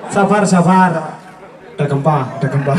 Sabar, sabar. Ada gempa, ada gempa.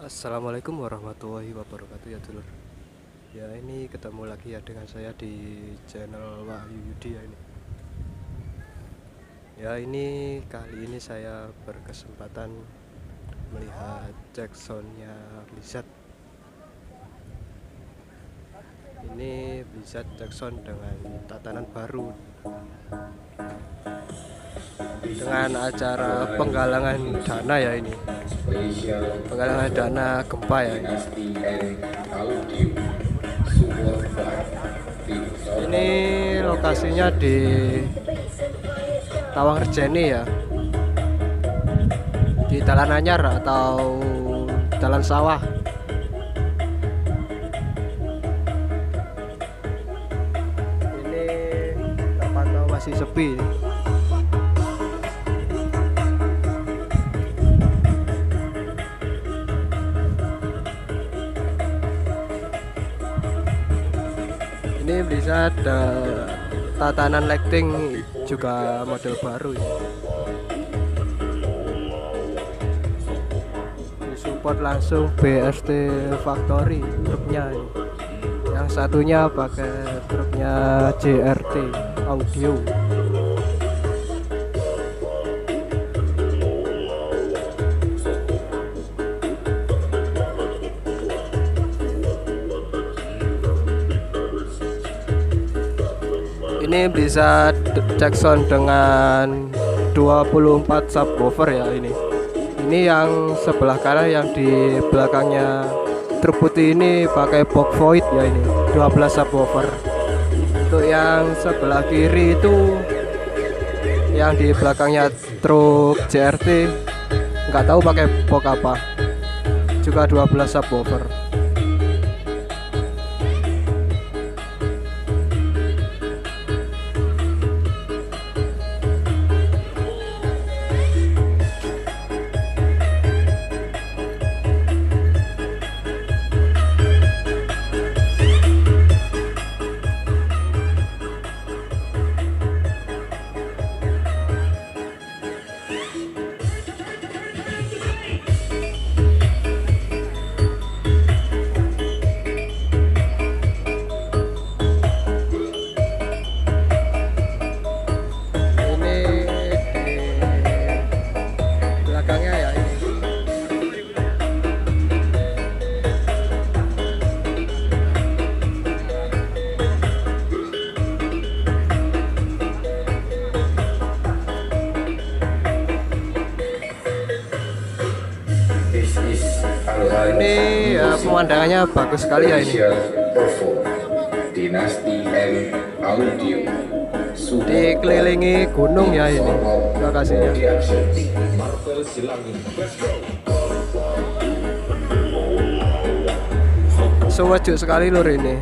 Assalamualaikum warahmatullahi wabarakatuh ya dulur. Ya ini ketemu lagi ya dengan saya di channel Wahyu Yudi ya ini. Ya ini kali ini saya berkesempatan melihat cek soundnya Blitar. Ini Blitar cek sound dengan tatanan baru, dengan acara penggalangan dana ya ini, penggalangan dana gempa ya ini. Ini lokasinya di Tawang Rejeni ya, di Dalan Anyar atau Dalan Sawah. Ini terpantau masih sepi. Ini bisa ada tatanan lighting juga model baru ya. Disupport langsung BST Factory truknya ini. Yang satunya pakai truknya JRT Audio. Ini bisa cek sound dengan 24 subwoofer ya ini. Ini yang sebelah kanan, yang di belakangnya truk putih ini pakai box void ya ini, 12 subwoofer. Untuk yang sebelah kiri itu, yang di belakangnya truk JRT, nggak tahu pakai box apa, juga 12 subwoofer. Ini ya, pemandangannya bagus sekali ya ini. Dikelilingi gunung ya ini lokasinya. Sejuk sekali lur ini.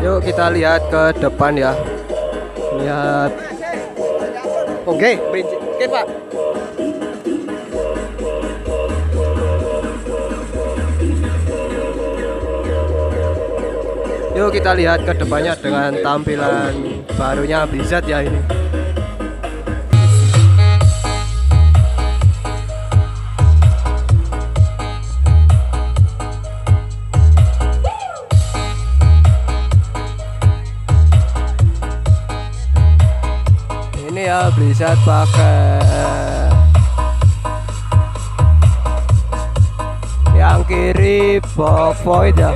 Yuk kita lihat ke depan ya. Lihat. Oke, Pak. Yuk kita lihat ke depannya dengan tampilan barunya Blitar ya ini. Ini ya Blitar pakai yang kiri box void ya.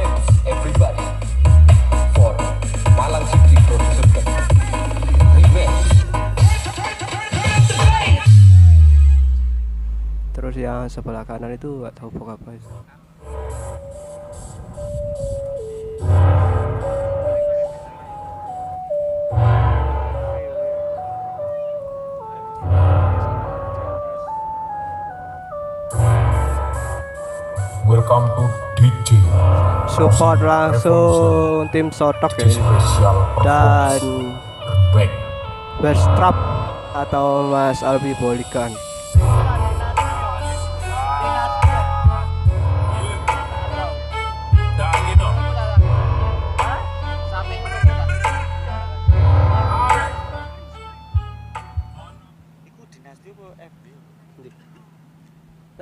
Terus yang sebelah kanan itu nggak tahu box apa itu. Welcome to DJ. Support langsung tim Sotok ya. Dan Back. Berstrap atau Mas Albi Bolikan.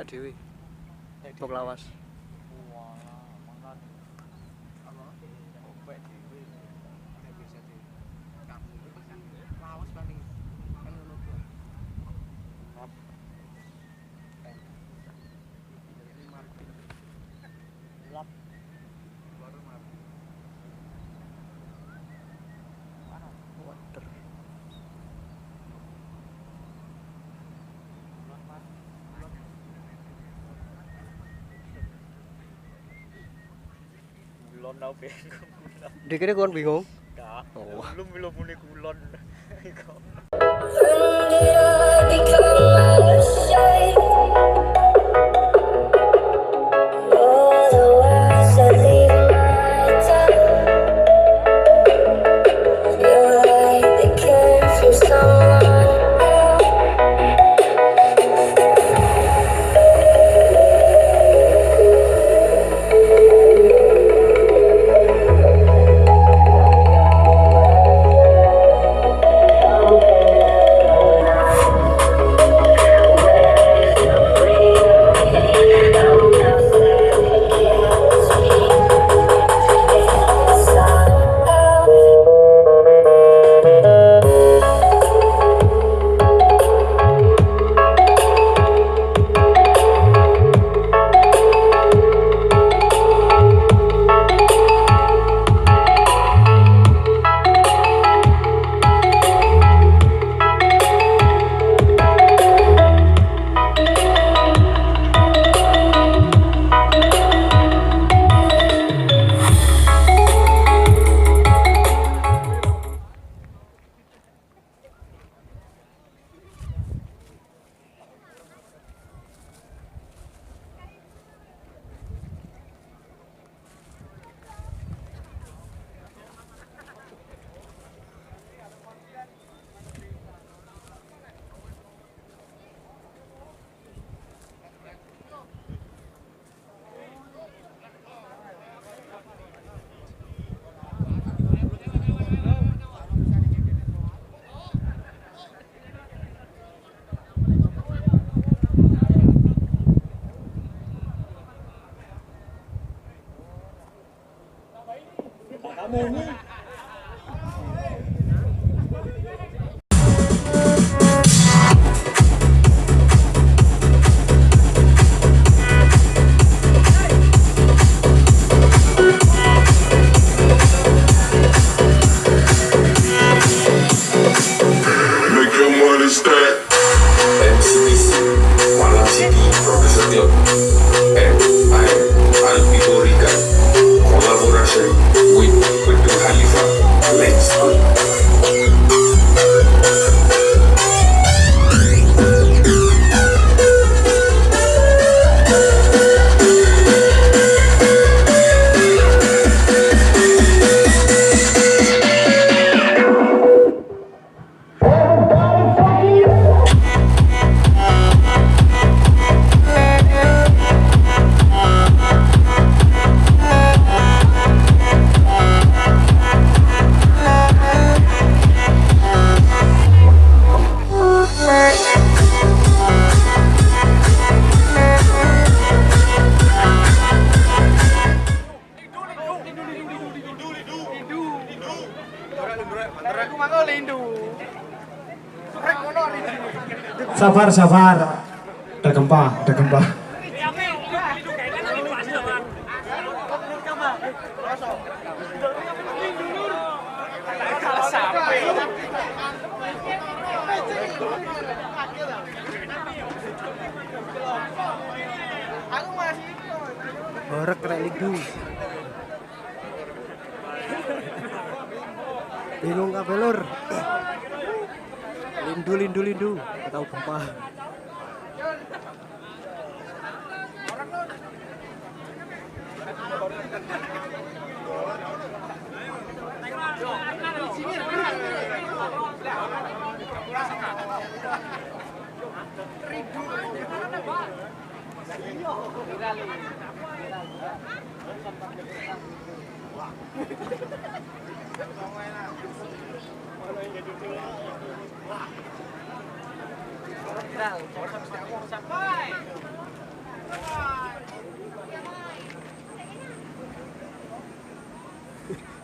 Dewi Tok lawas. Dikira kon bingung? Enggak. Oh. Belum muni kulon. Sabar. Ada gempa. Horeg kena lindu. Bingung kabeh lur. Lindu. Tahu gempa.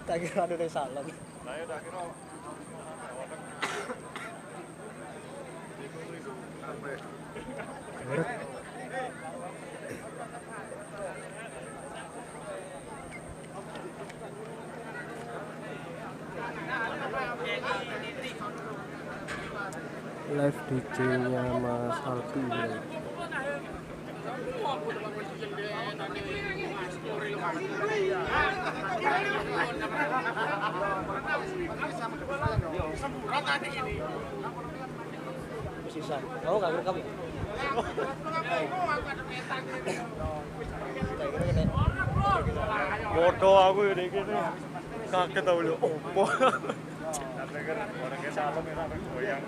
Tak kira ada salon. Live DJ-nya Mas Alpi. Sisa. Oh, enggak rekam. Bodoh aku ini gini. Kaget tau lu. Opo. Orangnya salam ya sampai goyang.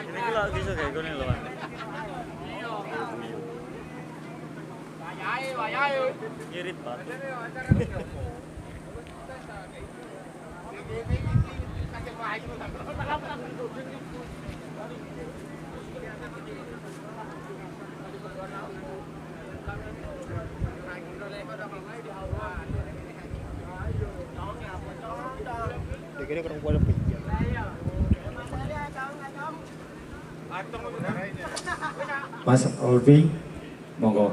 Ini lah bisa kayak gini loh. Ngirit pak. Dikira kurang kuat lebih. Mas Alfi, monggo.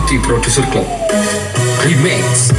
City Producer Club Remix.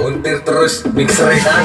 Untir terus mixerekan.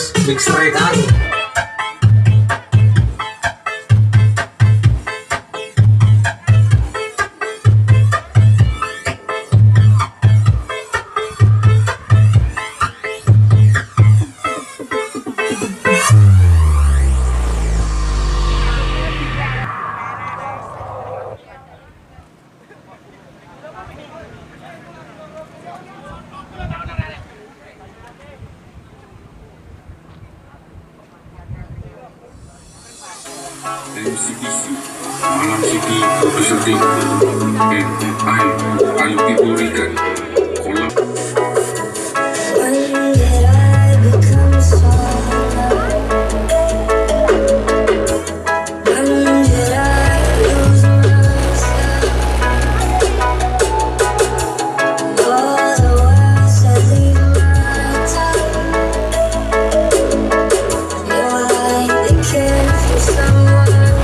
terus mixer kan. MCPC, Malam City, Producer Team, Ayo diberikan kolab. When did I become so alive? When did I lose myself? All the words that leave my tongue. You're like the kid from someone else.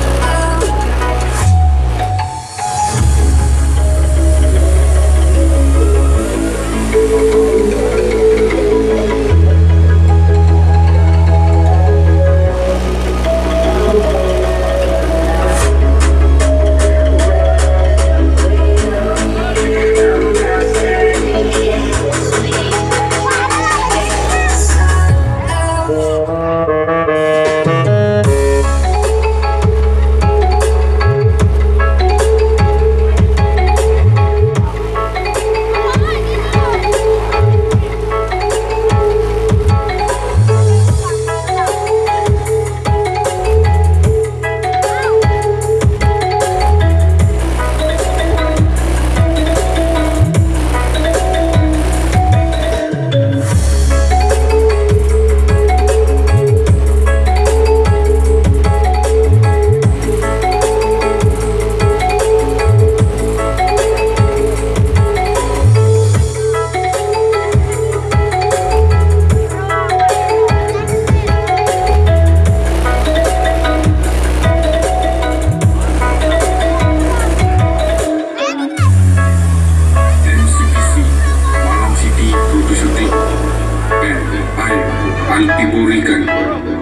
MCPC, Malam City, Producer Team, Ayo diberikan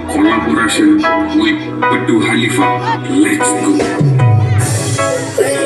collaboration with Bedu Halifa. Let's go. When